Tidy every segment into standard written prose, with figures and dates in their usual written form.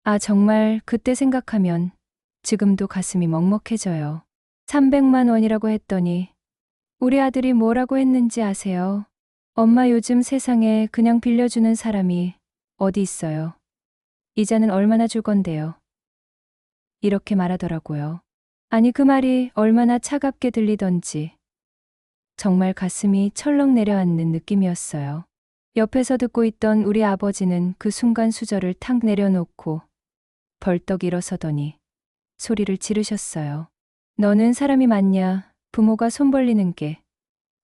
아, 정말 그때 생각하면 지금도 가슴이 먹먹해져요. 300만 원이라고 했더니 우리 아들이 뭐라고 했는지 아세요? 엄마, 요즘 세상에 그냥 빌려주는 사람이 어디 있어요? 이자는 얼마나 줄 건데요? 이렇게 말하더라고요. 아니, 그 말이 얼마나 차갑게 들리던지 정말 가슴이 철렁 내려앉는 느낌이었어요. 옆에서 듣고 있던 우리 아버지는 그 순간 수저를 탁 내려놓고 벌떡 일어서더니 소리를 지르셨어요. 너는 사람이 맞냐? 부모가 손 벌리는 게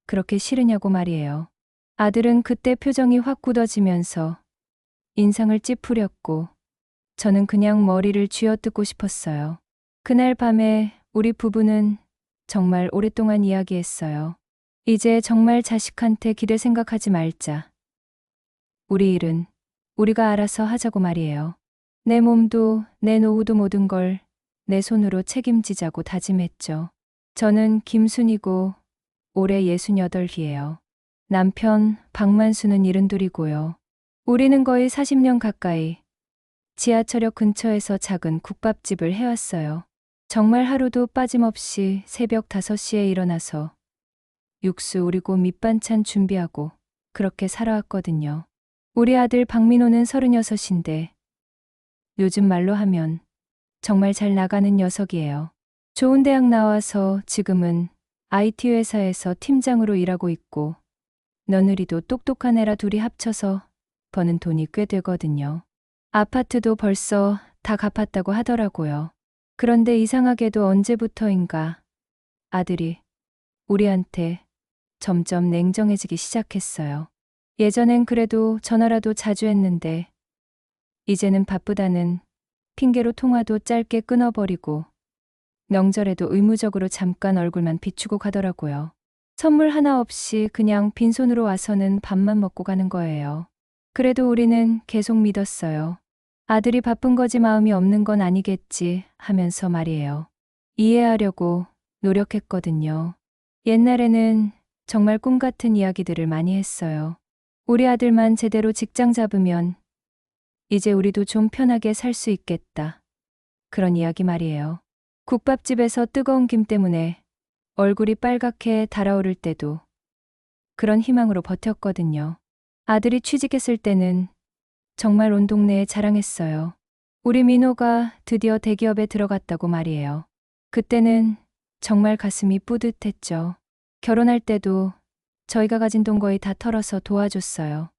그렇게 싫으냐고 말이에요. 아들은 그때 표정이 확 굳어지면서 인상을 찌푸렸고 저는 그냥 머리를 쥐어뜯고 싶었어요. 그날 밤에 우리 부부는 정말 오랫동안 이야기했어요. 이제 정말 자식한테 기댈 생각하지 말자. 우리 일은 우리가 알아서 하자고 말이에요. 내 몸도 내 노후도 모든 걸 내 손으로 책임지자고 다짐했죠. 저는 김순이고 올해 68이에요. 남편 박만수는 72고요. 우리는 거의 40년 가까이 지하철역 근처에서 작은 국밥집을 해왔어요. 정말 하루도 빠짐없이 새벽 5시에 일어나서 육수 우리고 밑반찬 준비하고 그렇게 살아왔거든요. 우리 아들 박민호는 36인데 요즘 말로 하면 정말 잘 나가는 녀석이에요. 좋은 대학 나와서 지금은 IT 회사에서 팀장으로 일하고 있고 며느리도 똑똑한 애라 둘이 합쳐서 버는 돈이 꽤 되거든요. 아파트도 벌써 다 갚았다고 하더라고요. 그런데 이상하게도 언제부터인가 아들이 우리한테 점점 냉정해지기 시작했어요. 예전엔 그래도 전화라도 자주 했는데 이제는 바쁘다는 핑계로 통화도 짧게 끊어버리고 명절에도 의무적으로 잠깐 얼굴만 비추고 가더라고요. 선물 하나 없이 그냥 빈손으로 와서는 밥만 먹고 가는 거예요. 그래도 우리는 계속 믿었어요. 아들이 바쁜 거지 마음이 없는 건 아니겠지 하면서 말이에요. 이해하려고 노력했거든요. 옛날에는 정말 꿈 같은 이야기들을 많이 했어요. 우리 아들만 제대로 직장 잡으면 이제 우리도 좀 편하게 살 수 있겠다. 그런 이야기 말이에요. 국밥집에서 뜨거운 김 때문에 얼굴이 빨갛게 달아오를 때도 그런 희망으로 버텼거든요. 아들이 취직했을 때는 정말 온 동네에 자랑했어요. 우리 민호가 드디어 대기업에 들어갔다고 말이에요. 그때는 정말 가슴이 뿌듯했죠. 결혼할 때도 저희가 가진 돈 거의 다 털어서 도와줬어요.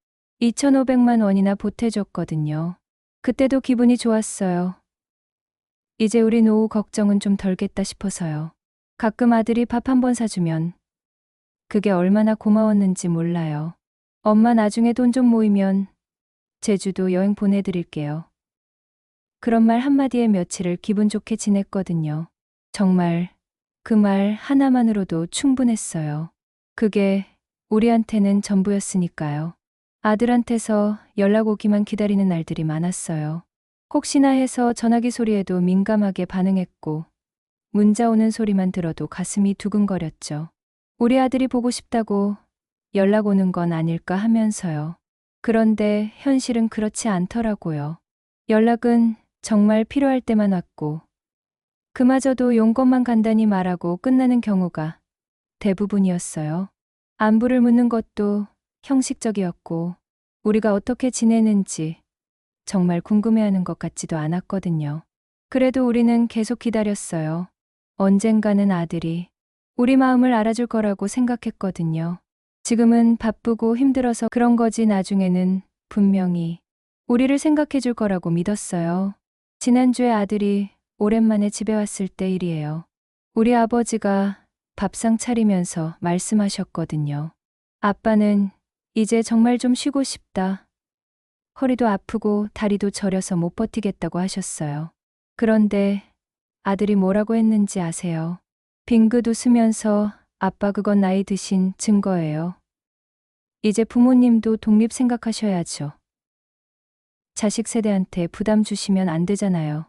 2,500만 원이나 보태줬거든요. 그때도 기분이 좋았어요. 이제 우리 노후 걱정은 좀 덜겠다 싶어서요. 가끔 아들이 밥 한 번 사주면 그게 얼마나 고마웠는지 몰라요. 엄마, 나중에 돈 좀 모이면 제주도 여행 보내드릴게요. 그런 말 한마디에 며칠을 기분 좋게 지냈거든요. 정말 그 말 하나만으로도 충분했어요. 그게 우리한테는 전부였으니까요. 아들한테서 연락 오기만 기다리는 날들이 많았어요. 혹시나 해서 전화기 소리에도 민감하게 반응했고 문자 오는 소리만 들어도 가슴이 두근거렸죠. 우리 아들이 보고 싶다고 연락 오는 건 아닐까 하면서요. 그런데 현실은 그렇지 않더라고요. 연락은 정말 필요할 때만 왔고 그마저도 용건만 간단히 말하고 끝나는 경우가 대부분이었어요. 안부를 묻는 것도 형식적이었고 우리가 어떻게 지내는지 정말 궁금해하는 것 같지도 않았거든요. 그래도 우리는 계속 기다렸어요. 언젠가는 아들이 우리 마음을 알아줄 거라고 생각했거든요. 지금은 바쁘고 힘들어서 그런 거지 나중에는 분명히 우리를 생각해 줄 거라고 믿었어요. 지난주에 아들이 오랜만에 집에 왔을 때 일이에요. 우리 아버지가 밥상 차리면서 말씀하셨거든요. 아빠는 이제 정말 좀 쉬고 싶다. 허리도 아프고 다리도 저려서 못 버티겠다고 하셨어요. 그런데 아들이 뭐라고 했는지 아세요? 빙긋 웃으면서 아빠, 그건 나이 드신 증거예요. 이제 부모님도 독립 생각하셔야죠. 자식 세대한테 부담 주시면 안 되잖아요.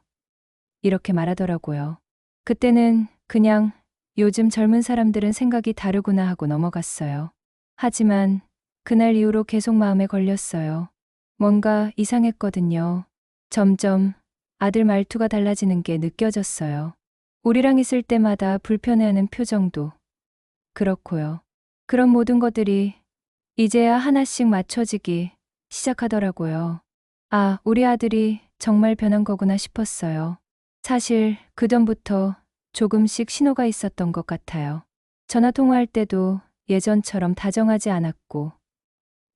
이렇게 말하더라고요. 그때는 그냥 요즘 젊은 사람들은 생각이 다르구나 하고 넘어갔어요. 하지만 그날 이후로 계속 마음에 걸렸어요. 뭔가 이상했거든요. 점점 아들 말투가 달라지는 게 느껴졌어요. 우리랑 있을 때마다 불편해하는 표정도 그렇고요. 그런 모든 것들이 이제야 하나씩 맞춰지기 시작하더라고요. 아, 우리 아들이 정말 변한 거구나 싶었어요. 사실 그전부터 조금씩 신호가 있었던 것 같아요. 전화 통화할 때도 예전처럼 다정하지 않았고,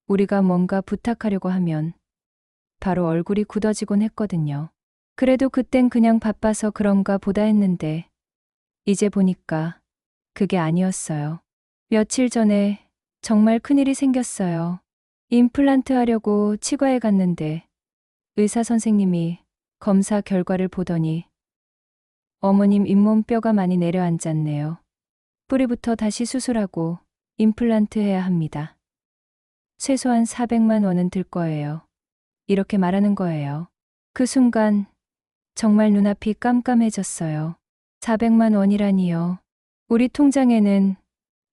우리가 뭔가 부탁하려고 하면 바로 얼굴이 굳어지곤 했거든요. 그래도 그땐 그냥 바빠서 그런가 보다 했는데, 이제 보니까 그게 아니었어요. 며칠 전에 정말 큰일이 생겼어요. 임플란트 하려고 치과에 갔는데 의사 선생님이 검사 결과를 보더니 어머님 잇몸뼈가 많이 내려앉았네요. 뿌리부터 다시 수술하고 임플란트 해야 합니다. 최소한 400만 원은 들 거예요. 이렇게 말하는 거예요. 그 순간 정말 눈앞이 깜깜해졌어요. 400만 원이라니요. 우리 통장에는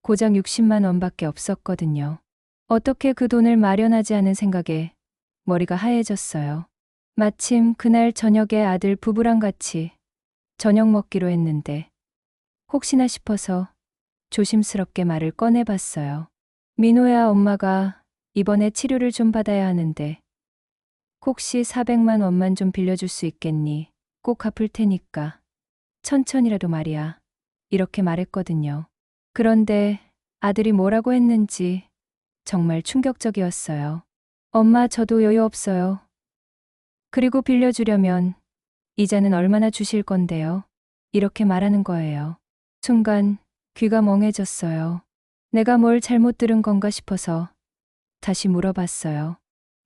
고작 60만 원밖에 없었거든요. 어떻게 그 돈을 마련하지 않은 생각에 머리가 하얘졌어요. 마침 그날 저녁에 아들 부부랑 같이 저녁 먹기로 했는데 혹시나 싶어서 조심스럽게 말을 꺼내봤어요. 민호야, 엄마가 이번에 치료를 좀 받아야 하는데 혹시 400만 원만 좀 빌려줄 수 있겠니? 꼭 갚을 테니까. 천천히라도 말이야. 이렇게 말했거든요. 그런데 아들이 뭐라고 했는지 정말 충격적이었어요. 엄마, 저도 여유 없어요. 그리고 빌려주려면 이자는 얼마나 주실 건데요? 이렇게 말하는 거예요. 순간 귀가 멍해졌어요. 내가 뭘 잘못 들은 건가 싶어서 다시 물어봤어요.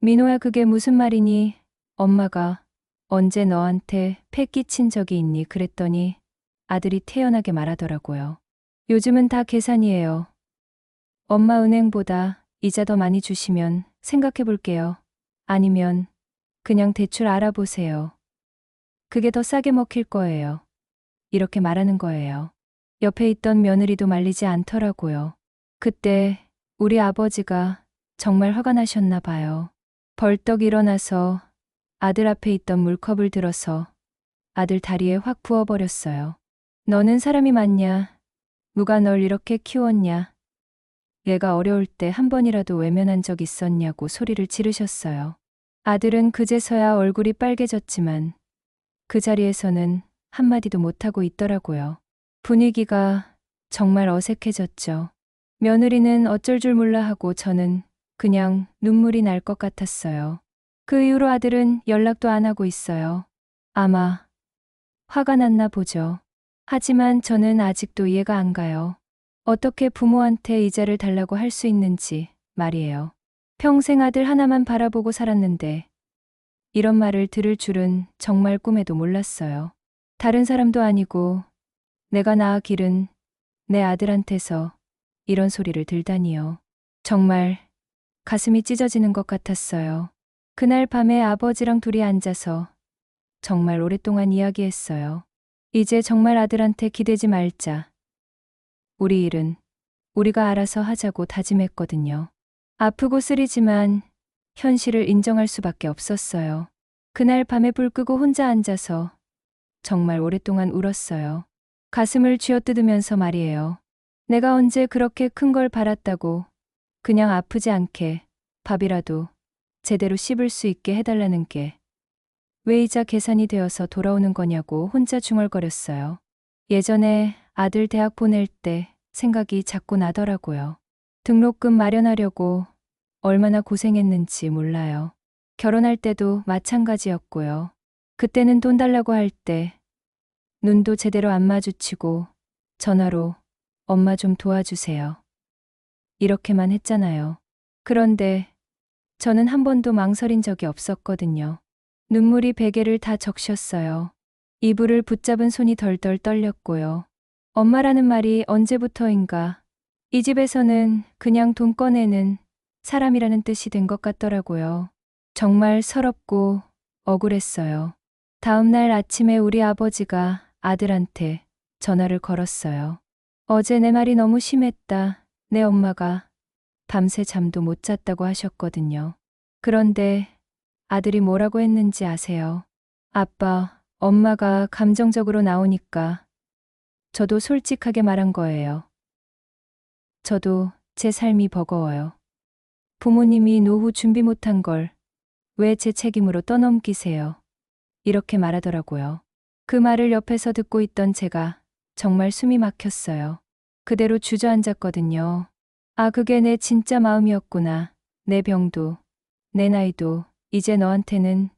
민호야, 그게 무슨 말이니? 엄마가 언제 너한테 패 끼친 적이 있니? 그랬더니 아들이 태연하게 말하더라고요. 요즘은 다 계산이에요. 엄마 은행보다 이자 더 많이 주시면 생각해 볼게요. 아니면 그냥 대출 알아보세요. 그게 더 싸게 먹힐 거예요. 이렇게 말하는 거예요. 옆에 있던 며느리도 말리지 않더라고요. 그때 우리 아버지가 정말 화가 나셨나 봐요. 벌떡 일어나서 아들 앞에 있던 물컵을 들어서 아들 다리에 확 부어버렸어요. 너는 사람이 맞냐? 누가 널 이렇게 키웠냐? 얘가 어려울 때 한 번이라도 외면한 적 있었냐고 소리를 지르셨어요. 아들은 그제서야 얼굴이 빨개졌지만 그 자리에서는 한마디도 못하고 있더라고요. 분위기가 정말 어색해졌죠. 며느리는 어쩔 줄 몰라 하고 저는 그냥 눈물이 날 것 같았어요. 그 이후로 아들은 연락도 안 하고 있어요. 아마 화가 났나 보죠. 하지만 저는 아직도 이해가 안 가요. 어떻게 부모한테 이자를 달라고 할 수 있는지 말이에요. 평생 아들 하나만 바라보고 살았는데 이런 말을 들을 줄은 정말 꿈에도 몰랐어요. 다른 사람도 아니고 내가 낳아 기른 내 아들한테서 이런 소리를 들다니요. 정말 가슴이 찢어지는 것 같았어요. 그날 밤에 아버지랑 둘이 앉아서 정말 오랫동안 이야기했어요. 이제 정말 아들한테 기대지 말자. 우리 일은 우리가 알아서 하자고 다짐했거든요. 아프고 쓰리지만 현실을 인정할 수밖에 없었어요. 그날 밤에 불 끄고 혼자 앉아서 정말 오랫동안 울었어요. 가슴을 쥐어뜯으면서 말이에요. 내가 언제 그렇게 큰 걸 바랐다고 그냥 아프지 않게 밥이라도 제대로 씹을 수 있게 해달라는 게 왜 이자 계산이 되어서 돌아오는 거냐고 혼자 중얼거렸어요. 예전에 아들 대학 보낼 때 생각이 자꾸 나더라고요. 등록금 마련하려고 얼마나 고생했는지 몰라요. 결혼할 때도 마찬가지였고요. 그때는 돈 달라고 할 때 눈도 제대로 안 마주치고 전화로 엄마 좀 도와주세요. 이렇게만 했잖아요. 그런데 저는 한 번도 망설인 적이 없었거든요. 눈물이 베개를 다 적셨어요. 이불을 붙잡은 손이 덜덜 떨렸고요. 엄마라는 말이 언제부터인가 이 집에서는 그냥 돈 꺼내는 사람이라는 뜻이 된 것 같더라고요. 정말 서럽고 억울했어요. 다음 날 아침에 우리 아버지가 아들한테 전화를 걸었어요. 어제 내 말이 너무 심했다. 내 엄마가 밤새 잠도 못 잤다고 하셨거든요. 그런데 아들이 뭐라고 했는지 아세요? 아빠, 엄마가 감정적으로 나오니까 저도 솔직하게 말한 거예요. 저도 제 삶이 버거워요. 부모님이 노후 준비 못한 걸 왜 제 책임으로 떠넘기세요? 이렇게 말하더라고요. 그 말을 옆에서 듣고 있던 제가 정말 숨이 막혔어요. 그대로 주저앉았거든요. 아, 그게 내 진짜 마음이었구나. 내 병도, 내 나이도 이제 너한테는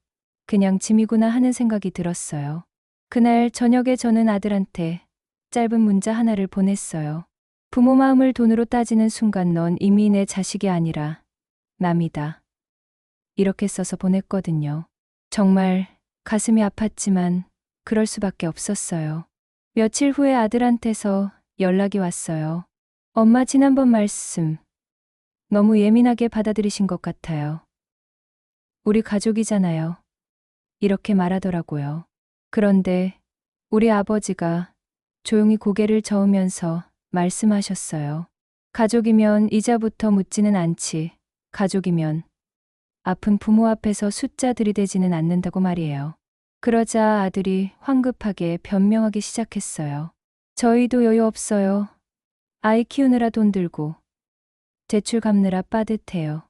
그냥 짐이구나 하는 생각이 들었어요. 그날 저녁에 저는 아들한테 짧은 문자 하나를 보냈어요. 부모 마음을 돈으로 따지는 순간 넌 이미 내 자식이 아니라 남이다. 이렇게 써서 보냈거든요. 정말 가슴이 아팠지만 그럴 수밖에 없었어요. 며칠 후에 아들한테서 연락이 왔어요. 엄마 지난번 말씀 너무 예민하게 받아들이신 것 같아요. 우리 가족이잖아요. 이렇게 말하더라고요. 그런데 우리 아버지가 조용히 고개를 저으면서 말씀하셨어요. 가족이면 이자부터 묻지는 않지. 가족이면 아픈 부모 앞에서 숫자 들이대지는 않는다고 말이에요. 그러자 아들이 황급하게 변명하기 시작했어요. 저희도 여유 없어요. 아이 키우느라 돈 들고 대출 갚느라 빠듯해요.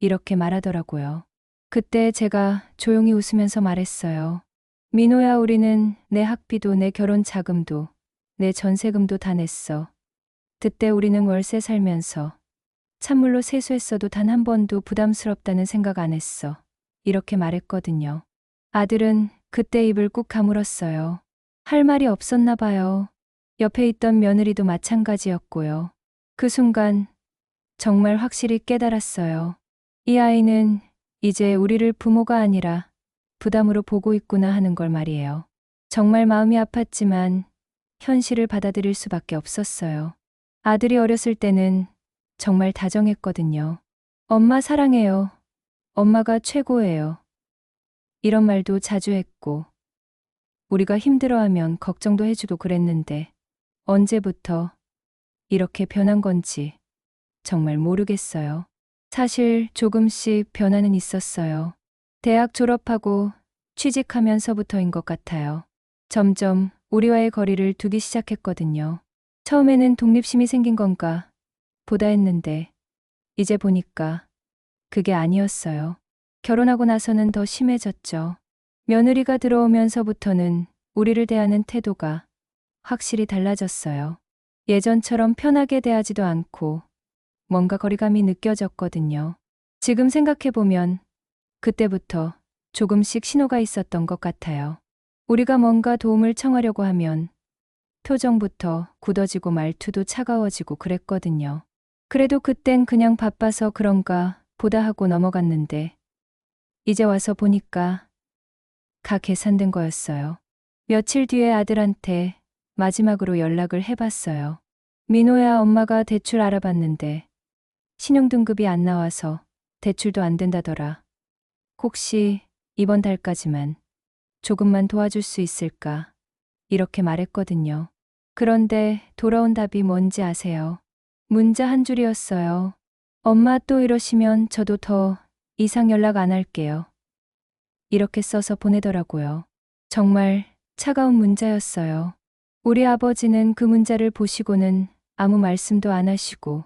이렇게 말하더라고요. 그때 제가 조용히 웃으면서 말했어요. 민호야, 우리는 내 학비도 내 결혼 자금도 내 전세금도 다 냈어. 그때 우리는 월세 살면서 찬물로 세수했어도 단 한 번도 부담스럽다는 생각 안 했어. 이렇게 말했거든요. 아들은 그때 입을 꾹 가물었어요. 할 말이 없었나 봐요. 옆에 있던 며느리도 마찬가지였고요. 그 순간 정말 확실히 깨달았어요. 이 아이는 이제 우리를 부모가 아니라 부담으로 보고 있구나 하는 걸 말이에요. 정말 마음이 아팠지만 현실을 받아들일 수밖에 없었어요. 아들이 어렸을 때는 정말 다정했거든요. 엄마 사랑해요. 엄마가 최고예요. 이런 말도 자주 했고, 우리가 힘들어하면 걱정도 해주고 그랬는데, 언제부터 이렇게 변한 건지 정말 모르겠어요. 사실 조금씩 변화는 있었어요. 대학 졸업하고 취직하면서부터인 것 같아요. 점점 우리와의 거리를 두기 시작했거든요. 처음에는 독립심이 생긴 건가 보다 했는데 이제 보니까 그게 아니었어요. 결혼하고 나서는 더 심해졌죠. 며느리가 들어오면서부터는 우리를 대하는 태도가 확실히 달라졌어요. 예전처럼 편하게 대하지도 않고 뭔가 거리감이 느껴졌거든요. 지금 생각해보면 그때부터 조금씩 신호가 있었던 것 같아요. 우리가 뭔가 도움을 청하려고 하면 표정부터 굳어지고 말투도 차가워지고 그랬거든요. 그래도 그땐 그냥 바빠서 그런가 보다 하고 넘어갔는데 이제 와서 보니까 가 계산된 거였어요. 며칠 뒤에 아들한테 마지막으로 연락을 해봤어요. 민호야, 엄마가 대출 알아봤는데 신용등급이 안 나와서 대출도 안 된다더라. 혹시 이번 달까지만 조금만 도와줄 수 있을까? 이렇게 말했거든요. 그런데 돌아온 답이 뭔지 아세요? 문자 한 줄이었어요. 엄마 또 이러시면 저도 더 이상 연락 안 할게요. 이렇게 써서 보내더라고요. 정말 차가운 문자였어요. 우리 아버지는 그 문자를 보시고는 아무 말씀도 안 하시고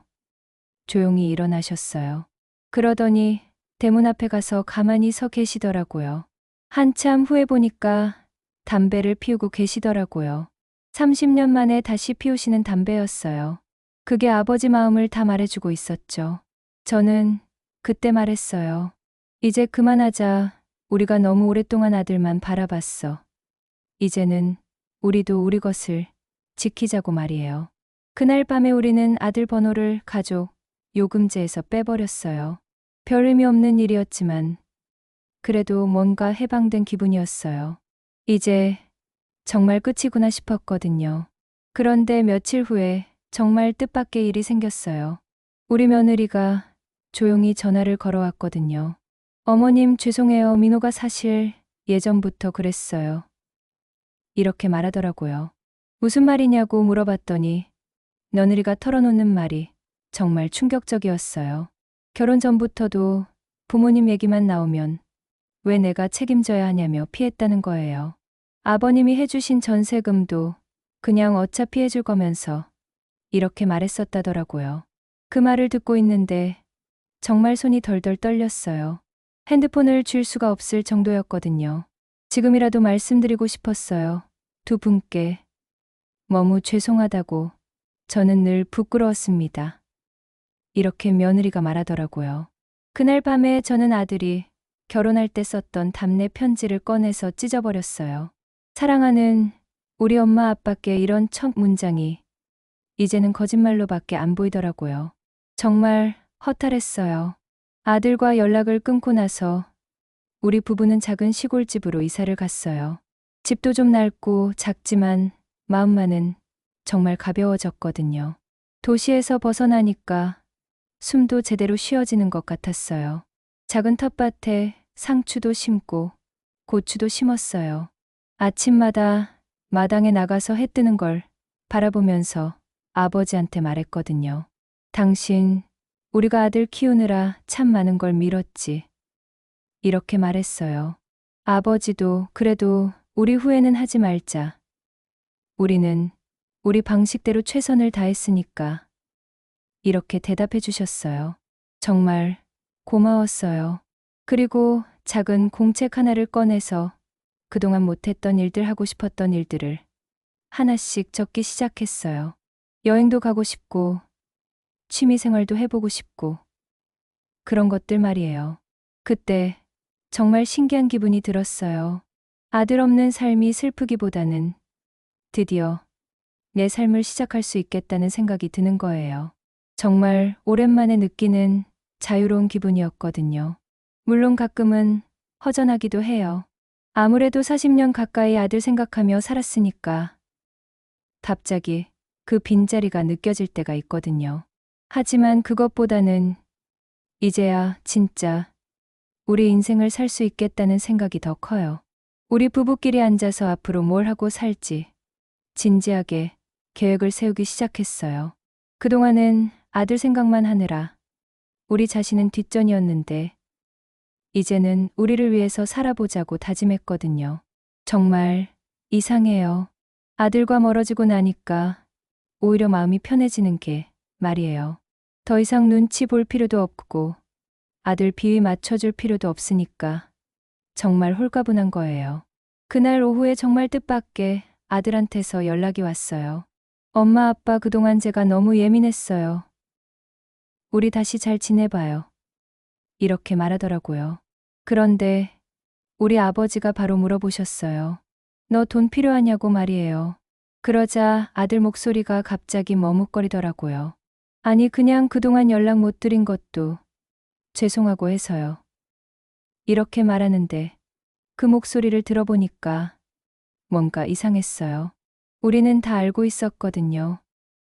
조용히 일어나셨어요. 그러더니 대문 앞에 가서 가만히 서 계시더라고요. 한참 후에 보니까 담배를 피우고 계시더라고요. 30년 만에 다시 피우시는 담배였어요. 그게 아버지 마음을 다 말해주고 있었죠. 저는 그때 말했어요. 이제 그만하자. 우리가 너무 오랫동안 아들만 바라봤어. 이제는 우리도 우리 것을 지키자고 말이에요. 그날 밤에 우리는 아들 번호를 가족 요금제에서 빼버렸어요. 별 의미 없는 일이었지만 그래도 뭔가 해방된 기분이었어요. 이제 정말 끝이구나 싶었거든요. 그런데 며칠 후에 정말 뜻밖의 일이 생겼어요. 우리 며느리가 조용히 전화를 걸어왔거든요. 어머님, 죄송해요. 민호가 사실 예전부터 그랬어요. 이렇게 말하더라고요. 무슨 말이냐고 물어봤더니 며느리가 털어놓는 말이 정말 충격적이었어요. 결혼 전부터도 부모님 얘기만 나오면 왜 내가 책임져야 하냐며 피했다는 거예요. 아버님이 해주신 전세금도 그냥 어차피 해줄 거면서 이렇게 말했었다더라고요. 그 말을 듣고 있는데 정말 손이 덜덜 떨렸어요. 핸드폰을 줄 수가 없을 정도였거든요. 지금이라도 말씀드리고 싶었어요. 두 분께 너무 죄송하다고. 저는 늘 부끄러웠습니다. 이렇게 며느리가 말하더라고요. 그날 밤에 저는 아들이 결혼할 때 썼던 답례 편지를 꺼내서 찢어버렸어요. 사랑하는 우리 엄마 아빠께 이런 첫 문장이 이제는 거짓말로밖에 안 보이더라고요. 정말 허탈했어요. 아들과 연락을 끊고 나서 우리 부부는 작은 시골집으로 이사를 갔어요. 집도 좀 낡고 작지만 마음만은 정말 가벼워졌거든요. 도시에서 벗어나니까 숨도 제대로 쉬어지는 것 같았어요. 작은 텃밭에 상추도 심고 고추도 심었어요. 아침마다 마당에 나가서 해 뜨는 걸 바라보면서 아버지한테 말했거든요. 당신, 우리가 아들 키우느라 참 많은 걸 미뤘지. 이렇게 말했어요. 아버지도 그래도 우리 후회는 하지 말자. 우리는 우리 방식대로 최선을 다했으니까. 이렇게 대답해 주셨어요. 정말 고마웠어요. 그리고 작은 공책 하나를 꺼내서 그동안 못했던 일들, 하고 싶었던 일들을 하나씩 적기 시작했어요. 여행도 가고 싶고 취미생활도 해보고 싶고 그런 것들 말이에요. 그때 정말 신기한 기분이 들었어요. 아들 없는 삶이 슬프기보다는 드디어 내 삶을 시작할 수 있겠다는 생각이 드는 거예요. 정말 오랜만에 느끼는 자유로운 기분이었거든요. 물론 가끔은 허전하기도 해요. 아무래도 40년 가까이 아들 생각하며 살았으니까 갑자기 그 빈자리가 느껴질 때가 있거든요. 하지만 그것보다는 이제야 진짜 우리 인생을 살 수 있겠다는 생각이 더 커요. 우리 부부끼리 앉아서 앞으로 뭘 하고 살지 진지하게 계획을 세우기 시작했어요. 그동안은 아들 생각만 하느라 우리 자신은 뒷전이었는데 이제는 우리를 위해서 살아보자고 다짐했거든요. 정말 이상해요. 아들과 멀어지고 나니까 오히려 마음이 편해지는 게 말이에요. 더 이상 눈치 볼 필요도 없고 아들 비위 맞춰줄 필요도 없으니까 정말 홀가분한 거예요. 그날 오후에 정말 뜻밖의 아들한테서 연락이 왔어요. 엄마 아빠 그동안 제가 너무 예민했어요. 우리 다시 잘 지내봐요. 이렇게 말하더라고요. 그런데 우리 아버지가 바로 물어보셨어요. 너 돈 필요하냐고 말이에요. 그러자 아들 목소리가 갑자기 머뭇거리더라고요. 아니 그냥 그동안 연락 못 드린 것도 죄송하고 해서요. 이렇게 말하는데 그 목소리를 들어보니까 뭔가 이상했어요. 우리는 다 알고 있었거든요.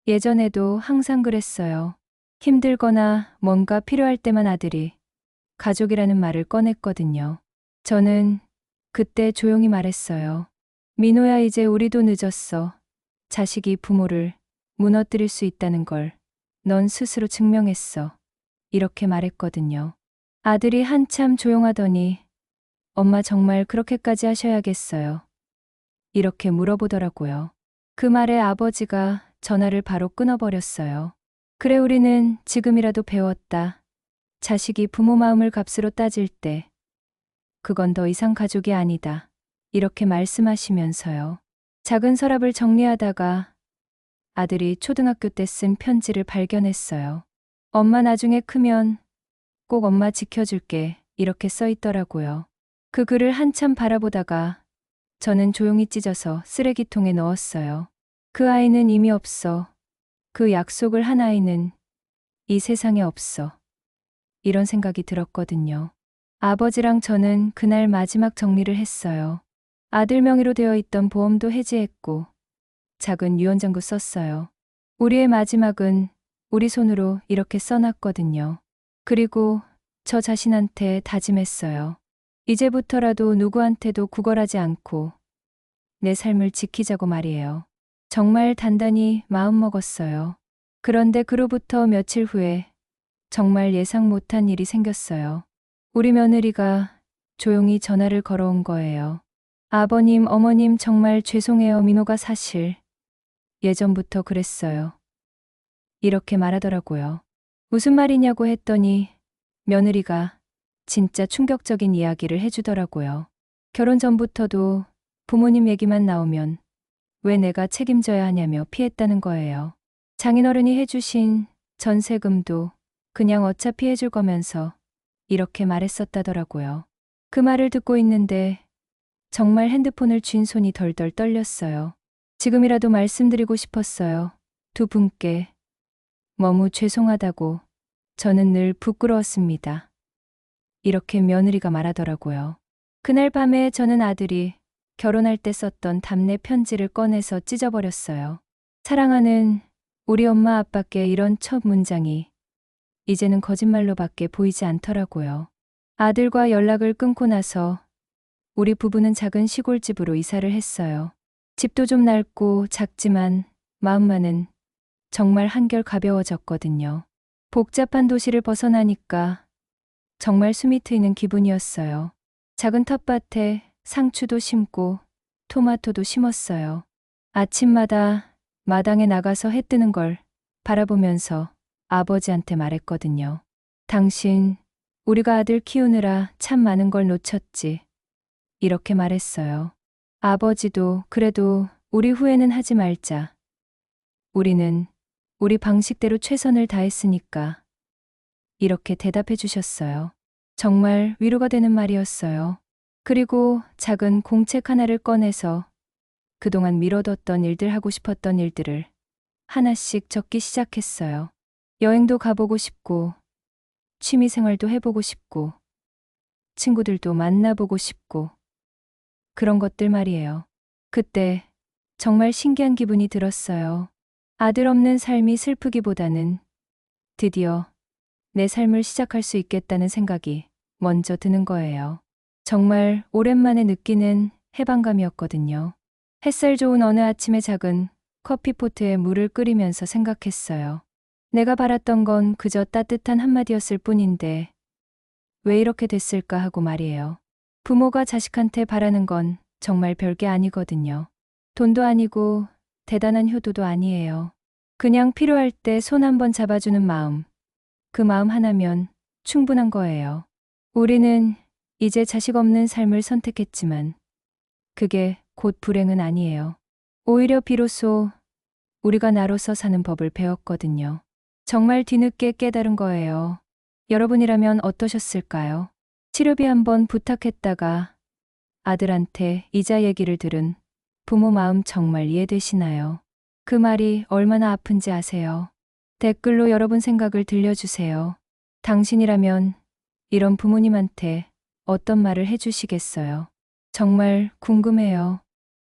예전에도 항상 그랬어요. 힘들거나 뭔가 필요할 때만 아들이 가족이라는 말을 꺼냈거든요. 저는 그때 조용히 말했어요. 민호야, 이제 우리도 늦었어. 자식이 부모를 무너뜨릴 수 있다는 걸 넌 스스로 증명했어. 이렇게 말했거든요. 아들이 한참 조용하더니 엄마 정말 그렇게까지 하셔야겠어요. 이렇게 물어보더라고요. 그 말에 아버지가 전화를 바로 끊어버렸어요. 그래, 우리는 지금이라도 배웠다. 자식이 부모 마음을 값으로 따질 때 그건 더 이상 가족이 아니다. 이렇게 말씀하시면서요. 작은 서랍을 정리하다가 아들이 초등학교 때 쓴 편지를 발견했어요. 엄마 나중에 크면 꼭 엄마 지켜줄게. 이렇게 써 있더라고요. 그 글을 한참 바라보다가 저는 조용히 찢어서 쓰레기통에 넣었어요. 그 아이는 이미 없어. 그 약속을 한 아이는 이 세상에 없어. 이런 생각이 들었거든요. 아버지랑 저는 그날 마지막 정리를 했어요. 아들 명의로 되어 있던 보험도 해지했고 작은 유언장도 썼어요. 우리의 마지막은 우리 손으로 이렇게 써놨거든요. 그리고 저 자신한테 다짐했어요. 이제부터라도 누구한테도 구걸하지 않고 내 삶을 지키자고 말이에요. 정말 단단히 마음먹었어요. 그런데 그로부터 며칠 후에 정말 예상 못한 일이 생겼어요. 우리 며느리가 조용히 전화를 걸어온 거예요. 아버님, 어머님 정말 죄송해요. 민호가 사실 예전부터 그랬어요. 이렇게 말하더라고요. 무슨 말이냐고 했더니 며느리가 진짜 충격적인 이야기를 해주더라고요. 결혼 전부터도 부모님 얘기만 나오면 왜 내가 책임져야 하냐며 피했다는 거예요. 장인어른이 해주신 전세금도 그냥 어차피 해줄 거면서 이렇게 말했었다더라고요. 그 말을 듣고 있는데 정말 핸드폰을 쥔 손이 덜덜 떨렸어요. 지금이라도 말씀드리고 싶었어요. 두 분께 너무 죄송하다고. 저는 늘 부끄러웠습니다. 이렇게 며느리가 말하더라고요. 그날 밤에 저는 아들이 결혼할 때 썼던 답례 편지를 꺼내서 찢어버렸어요. 사랑하는 우리 엄마 아빠께 이런 첫 문장이 이제는 거짓말로밖에 보이지 않더라고요. 아들과 연락을 끊고 나서 우리 부부는 작은 시골집으로 이사를 했어요. 집도 좀 낡고 작지만 마음만은 정말 한결 가벼워졌거든요. 복잡한 도시를 벗어나니까 정말 숨이 트이는 기분이었어요. 작은 텃밭에 상추도 심고 토마토도 심었어요. 아침마다 마당에 나가서 해 뜨는 걸 바라보면서 아버지한테 말했거든요. 당신, 우리가 아들 키우느라 참 많은 걸 놓쳤지. 이렇게 말했어요. 아버지도 그래도 우리 후회는 하지 말자. 우리는 우리 방식대로 최선을 다했으니까. 이렇게 대답해 주셨어요. 정말 위로가 되는 말이었어요. 그리고 작은 공책 하나를 꺼내서 그동안 미뤄뒀던 일들, 하고 싶었던 일들을 하나씩 적기 시작했어요. 여행도 가보고 싶고, 취미 생활도 해보고 싶고, 친구들도 만나보고 싶고, 그런 것들 말이에요. 그때 정말 신기한 기분이 들었어요. 아들 없는 삶이 슬프기보다는 드디어 내 삶을 시작할 수 있겠다는 생각이 먼저 드는 거예요. 정말 오랜만에 느끼는 해방감이었거든요. 햇살 좋은 어느 아침에 작은 커피포트에 물을 끓이면서 생각했어요. 내가 바랐던 건 그저 따뜻한 한마디였을 뿐인데 왜 이렇게 됐을까 하고 말이에요. 부모가 자식한테 바라는 건 정말 별게 아니거든요. 돈도 아니고 대단한 효도도 아니에요. 그냥 필요할 때 손 한번 잡아주는 마음. 그 마음 하나면 충분한 거예요. 우리는 이제 자식 없는 삶을 선택했지만 그게 곧 불행은 아니에요. 오히려 비로소 우리가 나로서 사는 법을 배웠거든요. 정말 뒤늦게 깨달은 거예요. 여러분이라면 어떠셨을까요? 치료비 한번 부탁했다가 아들한테 이자 얘기를 들은 부모 마음 정말 이해되시나요? 그 말이 얼마나 아픈지 아세요? 댓글로 여러분 생각을 들려주세요. 당신이라면 이런 부모님한테 어떤 말을 해주시겠어요? 정말 궁금해요.